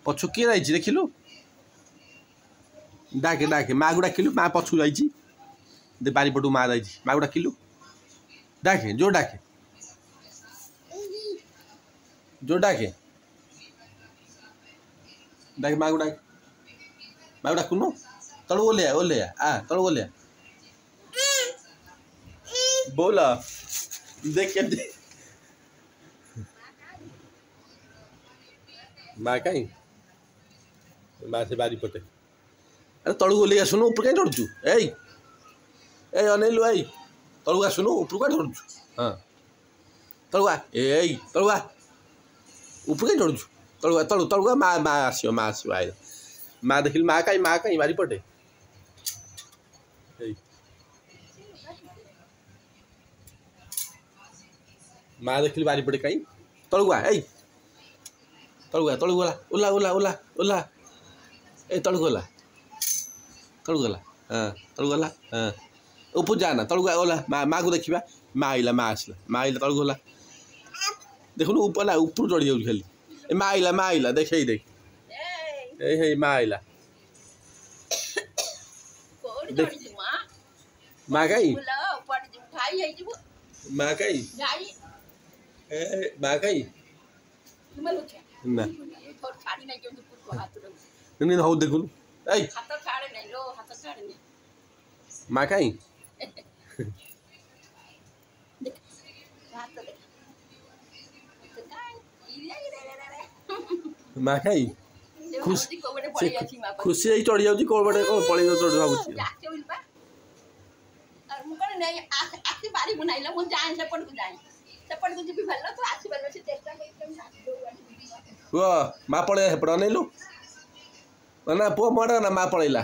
पछु किए जाइछि देखिलु डाके डाके माँ को डाकिलु माँ पछु जाइछि दे बारी पटू माँ जाइछि माँ को डाकिलु डाके जो डाके डाके माँ को डाकुनु तलू ओले आ तलू ओले बोल देख माँ कहीं माँ से बारी पटे अरे तलू ओले आसुनु ऊपर कहीं चढ़ुचु ए अनिल ए तलू आसुनु ऊपर कहीं चढ़ुचु हाँ तलू आ तलू आ ऊपर कहीं चढ़ुचु तलू तलू तलू माँ माँ आसो आए माँ देखिल माँ कहीं बारी पटे माँ देखिल बारी पटे कहीं तलू आ तलू गला ओला ओला ओला ओला ए तलू गला हाँ तलू गला हाँ ऊपर जाना तलू ओला माँ को देखा माँ आइला माँ आसला माँ आइला तलू गला देखुन ऊपर चढ़ी जाऊँ खाली माँ आइला देख देख माँ आइला माँ कहीं माँ कहीं माँ कहीं ना नहीं हो देखुन माँ कहीं माँ कहीं खुशी चढ़ी जाऊँ कौन बड़े कौन पड़े चढ़ भाव माँ पड़े हेपड़ अनैलु ना पुआ मर ना माँ पड़ेला